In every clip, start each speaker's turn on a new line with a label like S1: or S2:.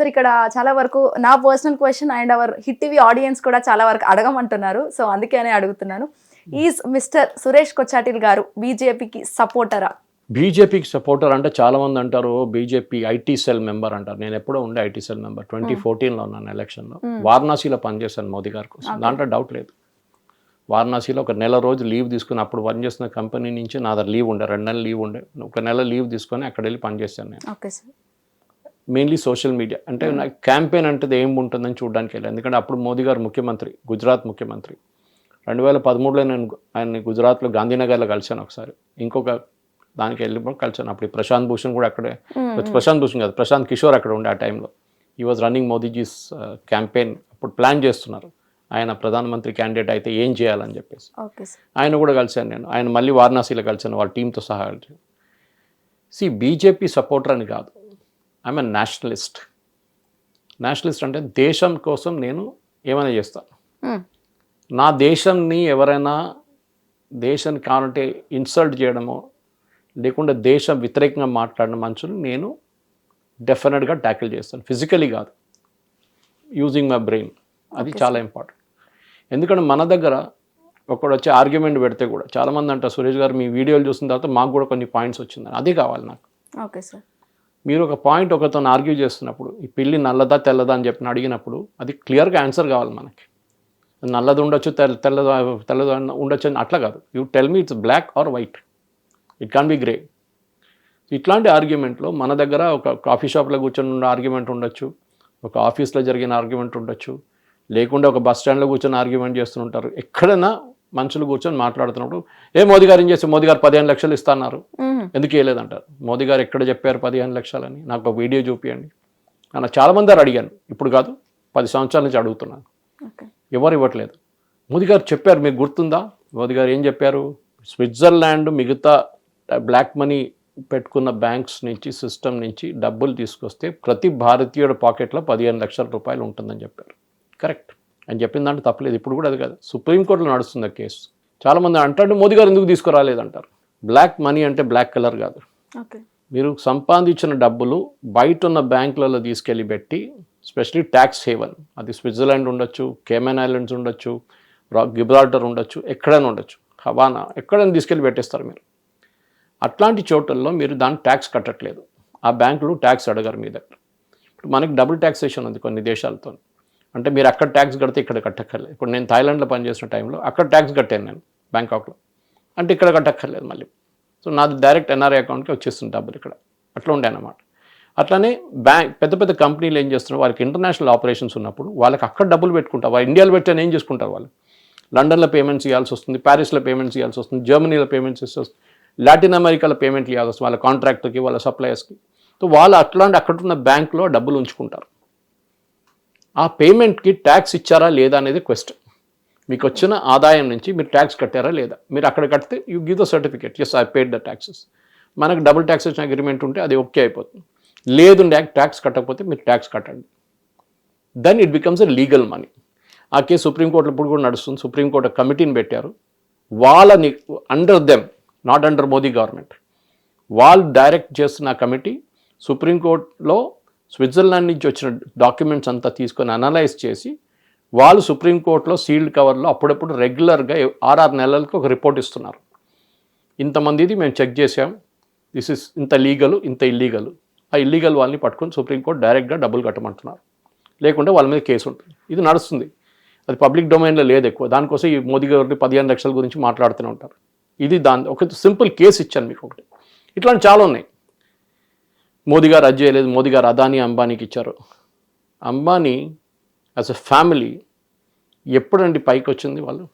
S1: Sir ఇక్కడ చాలా వరకు నా personal question and hour hit TV audience కూడా చాలా వరకు అడగమంటున్నారు, సో అందుకనే అడుగుతున్నాను. ఈజ్ మిస్టర్ సురేష్ కొచ్చాటిల్ గారు బీజేపీకి సపోర్టరా?
S2: బీజేపీకి సపోర్టర్ అంటే చాలా మంది అంటారు బీజేపీ ఐటీ సెల్ మెంబర్ అంటారు. నేను ఎప్పుడో ఉండే ఐటీ సెల్ మెంబర్ 2014లో ఉన్నాను ఎలక్షన్లో. వారణాసిలో పనిచేశాను మోదీ గారి కోసం, దాంట్లో డౌట్ లేదు. వారణాసిలో ఒక నెల రోజు లీవ్ తీసుకుని అప్పుడు పనిచేస్తున్న కంపెనీ నుంచి నా దగ్గర లీవ్ ఉండే, 2 నెలలు లీవ్ ఉండే, ఒక నెల లీవ్ తీసుకొని అక్కడ వెళ్ళి పనిచేశాను నేను. మెయిన్లీ సోషల్ మీడియా అంటే నాకు క్యాంపెయిన్ అంటే ఏం ఉంటుందని చూడడానికి వెళ్ళాను. ఎందుకంటే అప్పుడు మోదీ గారు ముఖ్యమంత్రి, గుజరాత్ ముఖ్యమంత్రి. 2013లో నేను ఆయన్ని గుజరాత్లో గాంధీనగర్లో కలిశాను ఒకసారి, ఇంకొక దానికి వెళ్ళిపోయి కలిసాను. అప్పుడు ప్రశాంత్ భూషణ్ కూడా అక్కడే, ప్రశాంత్ భూషణ్ కాదు, ప్రశాంత్ కిషోర్ అక్కడ ఉండే ఆ టైంలో. ఈ వాజ్ రన్నింగ్ మోదీజీస్ క్యాంపెయిన్. అప్పుడు ప్లాన్ చేస్తున్నారు ఆయన ప్రధానమంత్రి క్యాండిడేట్ అయితే ఏం చేయాలని చెప్పేసి. ఆయన కూడా కలిశాను నేను. ఆయన మళ్ళీ వారణాసిలో కలిశాను వాళ్ళ టీంతో సహా. బీజేపీ సపోర్టర్ అని కాదు, ఐఎమ్ ఎ నేషనలిస్ట్. నేషనలిస్ట్ అంటే దేశం కోసం నేను ఏమైనా చేస్తాను. నా దేశాన్ని ఎవరైనా దేశానికి కావాలంటే ఇన్సల్ట్ చేయడమో లేకుండా దేశం వ్యతిరేకంగా మాట్లాడిన మనుషులు నేను డెఫినెట్గా ట్యాకిల్ చేస్తాను, ఫిజికలీ కాదు, యూజింగ్ మై బ్రెయిన్. అది చాలా ఇంపార్టెంట్. ఎందుకంటే మన దగ్గర ఒకడు వచ్చి ఆర్గ్యుమెంట్ పెడితే కూడా చాలామంది అంటారు, సురేష్ గారు మీ వీడియోలు చూసిన తర్వాత మాకు కూడా కొన్ని పాయింట్స్ వచ్చిందని. అదే కావాలి నాకు. ఓకే సార్, మీరు ఒక పాయింట్ ఒకరితో ఆర్గ్యూ చేస్తున్నప్పుడు ఈ పిల్లి నల్లదా తెల్లదా అని చెప్పి అడిగినప్పుడు అది క్లియర్గా ఆన్సర్ కావాలి మనకి. నల్లది ఉండొచ్చు, తెల్లదా ఉండొచ్చు అని అట్లా కాదు. You tell me it's black or white, it can be grey. ఇట్లాంటి ఆర్గ్యుమెంట్లో మన దగ్గర ఒక కాఫీ షాప్లో కూర్చొని ఉన్న ఆర్గ్యుమెంట్ ఉండొచ్చు, ఒక ఆఫీస్లో జరిగిన ఆర్గ్యుమెంట్ ఉండొచ్చు, లేకుండా ఒక బస్ స్టాండ్లో కూర్చొని ఆర్గ్యుమెంట్ చేస్తుంటారు. ఎక్కడైనా మనుషులు కూర్చొని మాట్లాడుతున్నప్పుడు మోదీ గారు ఏం చేస్తే, మోదీ గారు 15 లక్షలు ఇస్తున్నారు ఎందుకు ఇవ్వలేదంటారు. మోదీ గారు ఎక్కడ చెప్పారు 15 లక్షలని, నాకు ఒక వీడియో చూపించండి అన్న. చాలామంది అడిగాను, ఇప్పుడు కాదు 10 సంవత్సరాల నుంచి అడుగుతున్నాను, ఎవరు ఇవ్వట్లేదు. మోదీ గారు చెప్పారు, మీకు గుర్తుందా? మోదీ గారు ఏం చెప్పారు? స్విట్జర్లాండ్ మిగతా బ్లాక్ మనీ పెట్టుకున్న బ్యాంక్స్ నుంచి, సిస్టమ్ నుంచి డబ్బులు తీసుకొస్తే ప్రతి భారతీయుడి పాకెట్లో 15 లక్షల రూపాయలు ఉంటుందని చెప్పారు. కరెక్ట్ అని చెప్పిన దాంట్లో తప్పలేదు. ఇప్పుడు కూడా అది కాదు, సుప్రీంకోర్టులో నడుస్తుంది ఆ కేసు. చాలామంది అంటారు మోదీ గారు ఎందుకు తీసుకురాలేదంటారు. బ్లాక్ మనీ అంటే బ్లాక్ కలర్ కాదు. మీరు సంపాదించిన డబ్బులు బయట ఉన్న బ్యాంకులలో తీసుకెళ్ళి పెట్టి, స్పెషలీ ట్యాక్స్ హేవన్, అది స్విట్జర్లాండ్ ఉండొచ్చు, కేమెన్ ఐలాండ్స్ ఉండొచ్చు, గిబ్రాల్టర్ ఉండొచ్చు, ఎక్కడైనా ఉండొచ్చు, హవానా, ఎక్కడైనా తీసుకెళ్ళి పెట్టేస్తారు మీరు. అట్లాంటి చోట్లలో మీరు దాన్ని ట్యాక్స్ కట్టట్లేదు. ఆ బ్యాంకులు ట్యాక్స్ అడగారు మీ దగ్గర. ఇప్పుడు మనకి డబుల్ ట్యాక్సేషన్ ఉంది కొన్ని దేశాలతో. అంటే మీరు అక్కడ ట్యాక్స్ కడితే ఇక్కడ కట్టక్కర్లేదు. ఇప్పుడు నేను థాయిలాండ్లో పనిచేసిన టైంలో అక్కడ ట్యాక్స్ కట్టాను నేను బ్యాంకాక్లో, అంటే ఇక్కడ కట్టక్కర్లేదు మళ్ళీ. సో నాది డైరెక్ట్ ఎన్ఆర్ఐ అకౌంట్కి వచ్చేస్తుంది డబ్బులు ఇక్కడ. అట్లా ఉండే అన్నమాట. అట్లానే పెద్ద పెద్ద కంపెనీలు ఏం చేస్తున్నారు, వాళ్ళకి ఇంటర్నేషనల్ ఆపరేషన్స్ ఉన్నప్పుడు వాళ్ళకి అక్కడ డబ్బులు పెట్టుకుంటారు. వాళ్ళు ఇండియాలో పెట్టాను ఏం చేసుకుంటారు, వాళ్ళు లండన్లో పేమెంట్స్ ఇవ్వాల్సి వస్తుంది, ప్యారిస్లో పేమెంట్స్ ఇవ్వాల్సి వస్తుంది, జర్మనీలో పేమెంట్స్ ఇవ్వాల్సి వస్తుంది, లాటిన్ అమెరికాలో పేమెంట్లు ఇవ్వాల్సి వస్తుంది వాళ్ళ కాంట్రాక్టర్కి, వాళ్ళ సప్లయర్స్కి. సో వాళ్ళు అట్లాంటి అక్కడున్న బ్యాంక్లో డబ్బులు ఉంచుకుంటారు. ఆ పేమెంట్కి ట్యాక్స్ ఇచ్చారా లేదా అనేది క్వశ్చన్. మీకు వచ్చిన ఆదాయం నుంచి మీరు ట్యాక్స్ కట్టారా లేదా, మీరు అక్కడ కడితే you give the certificate, yes I paid the taxes. మనకు డబుల్ ట్యాక్సేషన్ అగ్రిమెంట్ ఉంటే అది ఓకే అయిపోతుంది. లేదు ట్యాక్స్ కట్టకపోతే మీరు ట్యాక్స్ కట్టండి, then it becomes a legal money. ఆ కేసు సుప్రీంకోర్టులో ఇప్పుడు కూడా నడుస్తుంది. సుప్రీంకోర్టు కమిటీని పెట్టారు, వాళ్ళని under them, not under Modi government, వాళ్ళు డైరెక్ట్ చేస్తున్న కమిటీ సుప్రీంకోర్టులో స్విట్జర్లాండ్ నుంచి వచ్చిన డాక్యుమెంట్స్ అంతా తీసుకొని అనలైజ్ చేసి వాళ్ళు సుప్రీంకోర్టులో సీల్డ్ కవర్లో అప్పుడప్పుడు రెగ్యులర్గా 6 నెలలకు ఒక రిపోర్ట్ ఇస్తున్నారు. ఇంతమందిది మేము చెక్ చేసాం, దిస్ ఇస్ ఇంత లీగలు, ఇంత ఇల్లీగలు. ఆ ఇల్లీగల్ వాళ్ళని పట్టుకొని సుప్రీంకోర్టు డైరెక్ట్గా డబ్బులు కట్టమంటున్నారు, లేకుంటే వాళ్ళ మీద కేసు ఉంటుంది. ఇది నడుస్తుంది, అది పబ్లిక్ డొమైన్లో లేదు ఎక్కువ. దానికోసం ఈ మోదీ గారి 15 లక్షల గురించి మాట్లాడుతూనే ఉంటారు. ఇది ఒక సింపుల్ కేసు ఇచ్చాను మీకు ఒకటి. ఇట్లాంటి చాలా ఉన్నాయి. మోదీ గారు అది చేయలేదు, మోదీ గారు అదానీ అంబానీకి ఇచ్చారు. అంబానీ యాజ్ ఎ ఫ్యామిలీ ఎప్పుడండి పైకి వచ్చింది? వాళ్ళు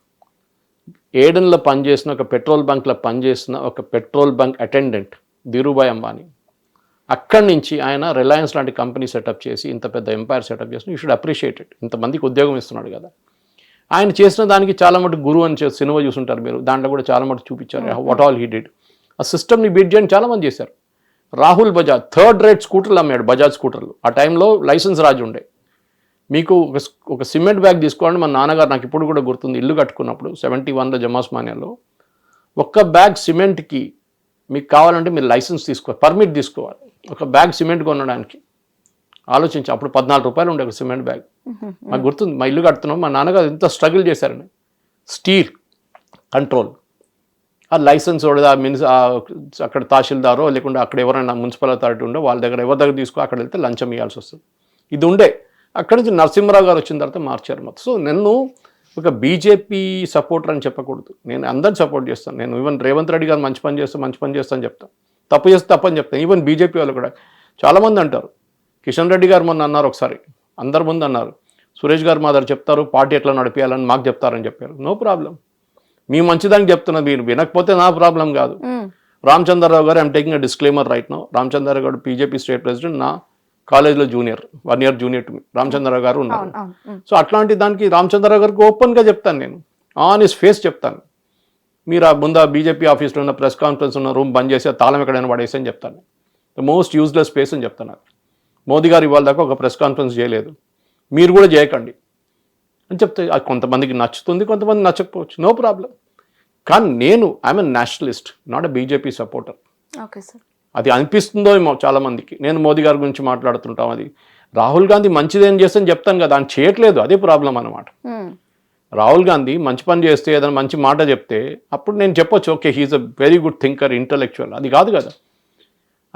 S2: ఏడెన్లో పనిచేసిన ఒక పెట్రోల్ బంక్లో పనిచేసిన ఒక petrol bunk attendant Dhirubhai Ambani. అక్కడి నుంచి ఆయన రిలయన్స్ లాంటి కంపెనీ సెటప్ చేసి ఇంత పెద్ద ఎంపైర్ సెటప్ చేసి యూ షుడ్ అప్రిషియేట్ ఇట్. ఇంతమందికి ఉద్యోగం ఇస్తున్నాడు కదా. ఆయన చేసిన దానికి చాలా మటుకు గురువు అని సినిమా చూసుంటారు మీరు, దాంట్లో కూడా చాలా మటుకు చూపించారు వాట్ ఆల్ హీ డిడ్. ఆ సిస్టమ్ని బీట్ చేయని చాలామంది చేశారు. రాహుల్ బజాజ్ 3rd రేట్ స్కూటర్లు అమ్మాడు, బజాజ్ స్కూటర్లు. ఆ టైంలో లైసెన్స్ రాజు ఉండే. మీకు ఒక సిమెంట్ బ్యాగ్ తీసుకోండి, మా నాన్నగారు నాకు ఇప్పుడు కూడా గుర్తుంది, ఇల్లు కట్టుకున్నప్పుడు 71లో జమాస్మానియాలో, ఒక్క బ్యాగ్ సిమెంట్కి మీకు కావాలంటే మీరు లైసెన్స్ తీసుకోవాలి, పర్మిట్ తీసుకోవాలి ఒక బ్యాగ్ సిమెంట్ కొనడానికి. ఆలోచించి అప్పుడు 14 రూపాయలు ఉండే ఒక సిమెంట్ బ్యాగ్. నాకు గుర్తుంది, మా ఇల్లు కడుతున్నాం, మా నాన్నగారు ఎంత స్ట్రగుల్ చేశారని. స్టీల్ కంట్రోల్, ఆ లైసెన్స్ కూడా అక్కడ తహసీల్దారో లేకుంటే అక్కడ ఎవరైనా మున్సిపల్ అథారిటీ ఉండే వాళ్ళ దగ్గర ఎవరి దగ్గర తీసుకో అక్కడ వెళ్తే లంచం ఇవ్వాల్సి వస్తుంది. ఇది ఉండే. అక్కడి నుంచి నరసింహరావు గారు వచ్చిన తర్వాత మార్చారు మొత్తం. సో నన్ను ఒక బీజేపీ సపోర్టర్ అని చెప్పకూడదు, నేను అందరిని సపోర్ట్ చేస్తాను. నేను ఈవెన్ రేవంత్ రెడ్డి గారు మంచి పని చేస్తా అని చెప్తాను, తప్పు చేస్తే తప్పని చెప్తాను. ఈవెన్ బీజేపీ వాళ్ళు కూడా చాలామంది అంటారు. కిషన్ రెడ్డి గారు మొన్న అన్నారు ఒకసారి, అందరి ముందు అన్నారు, సురేష్ గారు మా దగ్గర చెప్తారు పార్టీ ఎట్లా నడిపేయాలని మాకు చెప్తారని చెప్పారు. నో ప్రాబ్లం, మీ మంచిదానికి చెప్తున్నది, మీరు వినకపోతే నా ప్రాబ్లం కాదు. రామచంద్రరావు గారు, I'm taking a disclaimer right now. Ramachandra Rao గారు బీజేపీ స్టేట్ ప్రెసిడెంట్, నా కాలేజ్లో junior, 1 year junior to me. Ramachandra Rao గారు ఉన్నారు. సో అట్లాంటి దానికి రామచంద్రరావు గారికి ఓపెన్గా చెప్తాను, నేను ఆన్ హిస్ ఫేస్ చెప్తాను. మీరు ఆ ముందు బీజేపీ ఆఫీస్లో ఉన్న ప్రెస్ కాన్ఫరెన్స్ ఉన్న రూమ్ బంద్ చేసి తాళం ఎక్కడైనా పడేసి అని చెప్తాను. ద మోస్ట్ యూజ్లెస్ స్పేస్ అని చెప్తాను. మోదీ గారు ఇవాళ దాకా ఒక ప్రెస్ కాన్ఫరెన్స్ చేయలేదు, మీరు కూడా చేయకండి అని చెప్తే అది కొంతమందికి నచ్చుతుంది, కొంతమంది నచ్చకపోవచ్చు, నో ప్రాబ్లం. కానీ నేను I'm a nationalist, not a BJP supporter.
S1: Okay sir.
S2: అది అనిపిస్తుందో ఏమో చాలామందికి. నేను మోదీ గారి గురించి మాట్లాడుతుంటాం, అది రాహుల్ గాంధీ మంచిదేం చేస్తని చెప్తాను కదా, ఆయన చేయట్లేదు, అదే ప్రాబ్లం అనమాట. రాహుల్ గాంధీ మంచి పని చేస్తే ఏదైనా మంచి మాట చెప్తే అప్పుడు నేను చెప్పొచ్చు, okay he's a very good thinker, intellectual. అది కాదు కదా,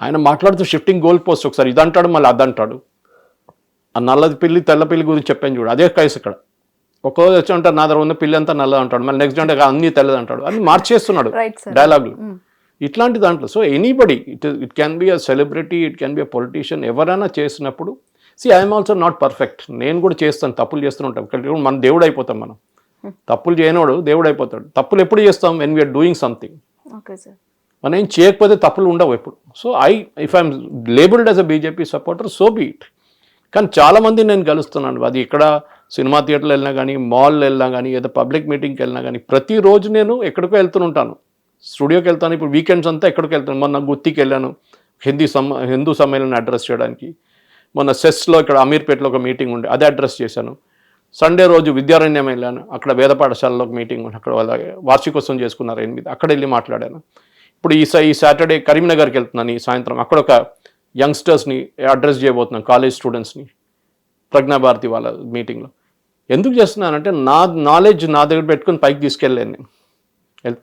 S2: ఆయన మాట్లాడుతూ షిఫ్టింగ్ గోల్ పోస్ట్, ఒకసారి ఇది అంటాడు మళ్ళీ అది అంటాడు. ఆ నల్లది పిల్లి తెల్ల పిల్లి గురించి చెప్పాను చూడు, అదే కేసు ఇక్కడ. ఒక్కొక్క వచ్చి అంటారు నా దగ్గర ఉన్న పిల్లి అంతా నల్లది అంటాడు, మళ్ళీ నెక్స్ట్ అంటే అన్ని తెల్లది అంటాడు, అన్ని మార్చేస్తున్నాడు డైలాగులు ఇట్లాంటి దాంట్లో. So anybody, it can be a celebrity, it can be a politician, ఎవరైనా చేసినప్పుడు ఐఎమ్ ఆల్సో నాట్ పర్ఫెక్ట్, నేను కూడా చేస్తాను, తప్పులు చేస్తూ ఉంటాం. మన దేవుడు అయిపోతాం మనం, తప్పులు చేయనోడు దేవుడు అయిపోతాడు. తప్పులు ఎప్పుడు చేస్తాం, వెన్ వీఆర్ డూయింగ్ సంథింగ్. మనం ఏం చేయకపోతే తప్పులు ఉండవు ఎప్పుడు. So if I'm labelled as a BJP supporter, so be it. కానీ చాలామంది నేను కలుస్తున్నాను, అది ఇక్కడ సినిమా థియేటర్లు వెళ్ళినా కానీ, మాల్లో వెళ్ళినా కానీ, ఏదో పబ్లిక్ మీటింగ్కి వెళ్ళినా కానీ, ప్రతిరోజు నేను ఎక్కడికో వెళ్తుంటాను, స్టూడియోకి వెళ్తాను. ఇప్పుడు వీకెండ్స్ అంతా ఎక్కడికి వెళ్తాను. మొన్న గుత్తికి వెళ్ళాను హిందూ సమ్మేళనం అడ్రస్ చేయడానికి. మొన్న సెస్లో ఇక్కడ అమీర్పేటలో ఒక మీటింగ్ ఉండే, అదే అడ్రస్ చేశాను. సండే రోజు విద్యారణ్యం వెళ్ళాను, అక్కడ వేద పాఠశాలలో ఒక మీటింగ్ ఉండే, అక్కడ వాళ్ళ వార్షికోత్సవం చేసుకున్నారు 8, అక్కడ వెళ్ళి మాట్లాడాను. ఇప్పుడు ఈ సాటర్డే కరీంనగర్కి వెళ్తున్నాను, ఈ సాయంత్రం అక్కడ ఒక యంగ్స్టర్స్ని అడ్రస్ చేయబోతున్నాను, కాలేజ్ స్టూడెంట్స్ని, ప్రజ్ఞాభారతి వాళ్ళ మీటింగ్లో. ఎందుకు చేస్తున్నానంటే నా నాలెడ్జ్ నా దగ్గర పెట్టుకుని పైకి తీసుకెళ్ళాను నేను.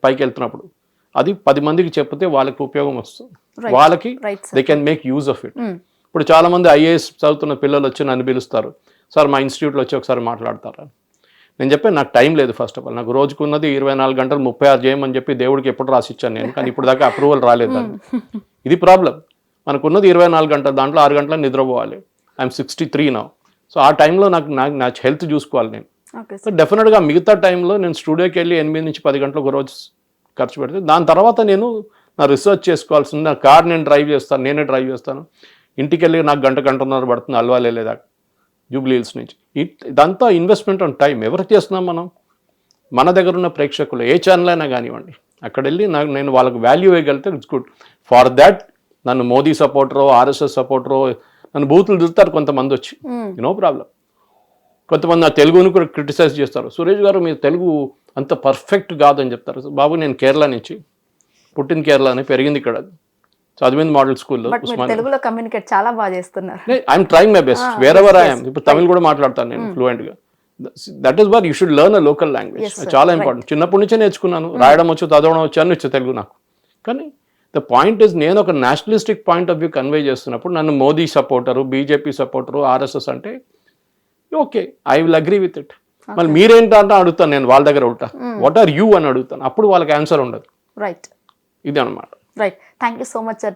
S2: పైకి వెళ్తున్నప్పుడు అది 10 మందికి చెప్తే వాళ్ళకి ఉపయోగం వస్తుంది, వాళ్ళకి they can make use of it. ఇప్పుడు చాలామంది ఐఏఎస్ చదువుతున్న పిల్లలు వచ్చి నన్ను పిలుస్తారు, సార్ మా ఇన్స్టిట్యూట్లో వచ్చి ఒకసారి మాట్లాడతారా. నేను చెప్పాను నాకు టైం లేదు. ఫస్ట్ ఆఫ్ ఆల్ నాకు రోజుకున్నది 24 గంటలు 36 చేయమని చెప్పి దేవుడికి ఎప్పుడు రాసిచ్చాను నేను, కానీ ఇప్పుడు దాకా అప్రూవల్ రాలేదు. ఇది ప్రాబ్లం. మనకున్నది 24 గంటలు, దాంట్లో 6 గంటలు నిద్రపోవాలి. I'm 63 now. సో ఆ టైంలో నా హెల్త్ చూసుకోవాలి నేను. సో డెఫినెట్గా మిగతా టైంలో నేను స్టూడియోకి వెళ్ళి 8 నుంచి 10 గంటలు ఒక రోజు ఖర్చు పెడితే, దాని తర్వాత నేను నా రీసెర్చ్ చేసుకోవాల్సింది. నా కార్ నేను డ్రైవ్ చేస్తాను, నేనే డ్రైవ్ చేస్తాను. ఇంటికి వెళ్ళి నాకు గంటన్నర పడుతుంది అల్వాల్ వెళ్ళేదాకా, జూబ్లీ హిల్స్ నుంచి. ఇదంతా ఇన్వెస్ట్మెంట్ ఆన్ టైం. ఎవరికి చేస్తున్నాం మనం? మన దగ్గర ఉన్న ప్రేక్షకులు ఏ ఛానల్ అయినా కానివ్వండి, అక్కడ వెళ్ళి నేను వాళ్ళకి వాల్యూ ఇవ్వగలిగితే ఇట్స్ గుడ్. ఫార్ దాట్ నన్ను మోదీ సపోర్టరో ఆర్ఎస్ఎస్ సపోర్టరో నన్ను బూతులు తిరుగుతారు కొంతమంది వచ్చి, నో ప్రాబ్లం. కొంతమంది నా తెలుగుని కూడా క్రిటిసైజ్ చేస్తారు, సురేష్ గారు మీరు తెలుగు అంత పర్ఫెక్ట్ కాదని చెప్తారు. బాబు నేను కేరళ నుంచి, పుట్టిన కేరళని, పెరిగింది ఇక్కడ, చదివింది మోడల్ స్కూల్లో.
S1: తెలుగులో కమ్యూనికేట్ చాలా బాగా చేస్తున్నారు.
S2: I'm trying my best wherever I'm. ఇప్పుడు తమిళ్ కూడా మాట్లాడతాను నేను ఫ్లూయెంట్గా. That is what you should learn a local language. చాలా ఇంపార్టెంట్. చిన్నప్పటి నుంచే నేర్చుకున్నాను, రాయడం వచ్చు, చదవడం వచ్చు, అన్ని వచ్చు తెలుగు నాకు. కానీ ద పాయింట్ ఇస్, నేను ఒక nationalistic point of view convey చేస్తున్నప్పుడు నన్ను Modi supporter, BJP supporter, RSS అంటే okay, I will agree with it. మళ్ళీ మీరేంటంటే అడుగుతాను నేను వాళ్ళ దగ్గర ఉంటా, వాట్ ఆర్ యూ అని అడుగుతాను, అప్పుడు వాళ్ళకి ఆన్సర్ ఉండదు.
S1: రైట్,
S2: ఇది అనమాట.
S1: Right. Thank you so much sir,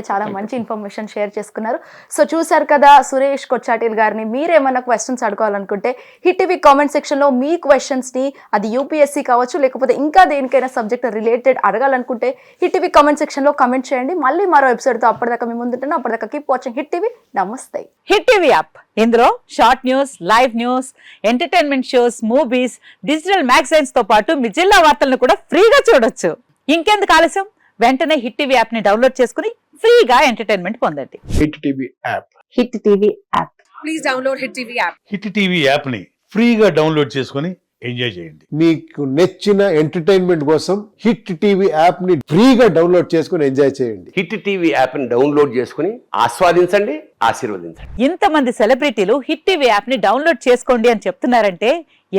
S1: చాలా మంచి ఇన్ఫర్మేషన్ షేర్ చేసుకున్నారు. సో చూసారు కదా సురేష్ కొచ్చాటిల్ గారిని. మీరేమైనా క్వశ్చన్స్ అడగాలనుకుంటే హిట్ టీవీ కామెంట్ సెక్షన్లో మీ క్వశ్చన్స్ని, అది యూపీఎస్సీ కావచ్చు లేకపోతే ఇంకా దేనికైనా సబ్జెక్ట్ రిలేటెడ్ అడగాలనుకుంటే హిట్ టీవీ కామెంట్ సెక్షన్లో కామెంట్ చేయండి. మళ్ళీ మరో ఎపిసోడ్తో అప్పటిదాకా మీ ముందుంటాను. అప్పటిదాకా కీప్ వాచింగ్ హిట్ టీవీ. నమస్తే.
S3: హిట్ టీవీ యాప్, ఇందులో short news, live news, entertainment shows, movies, digital magazines తో పాటు మీ జిల్లా వార్తలను కూడా ఫ్రీగా చూడొచ్చు. ఇంకెందుకు ఆలస్యం, వెంటనే హిట్ టీవీ యాప్ ని డౌన్లోడ్ చేసుకుని ఫ్రీగా ఎంటర్టైన్మెంట్ పొందండి.
S2: Hit TV app.
S3: Hit TV app.
S4: Please download hit TV app.
S5: Hit TV యాప్ని ఫ్రీగా డౌన్లోడ్ చేసుకొని
S4: ఎంజాయ్ చేయండి.
S5: మీకు నచ్చిన ఎంటర్టైన్మెంట్ కోసం హిట్ టీవీ యాప్ ని ఫ్రీగా డౌన్లోడ్ చేసుకుని ఎంజాయ్ చేయండి.
S6: హిట్ టీవీ యాప్ని డౌన్లోడ్ చేసుకుని ఆస్వాదించండి, ఆశీర్వదించండి.
S3: ఇంతమంది సెలబ్రిటీలు హిట్ టీవీ యాప్ ని డౌన్లోడ్ చేసుకోండి అని చెప్తున్నారంటే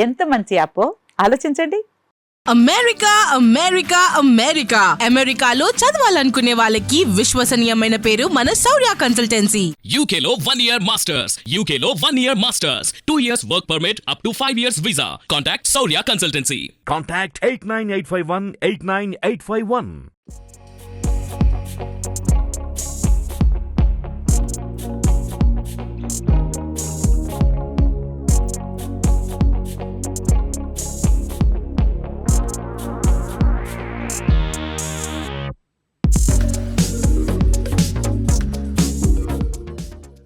S3: ఎంత మంచి యాప్ ఆలోచించండి.
S7: అమెరికా అమెరికా అమెరికా అమెరికాలో చదవాలనుకునే వాళ్ళకి విశ్వసనీయమైన పేరు మన శౌర్య consultancy.
S8: UK Law 1 Year Masters. UK Law 1 Year Masters. 2 years work permit up to 5 years visa. Contact Saurya Consultancy.
S4: Contact 89851 89851.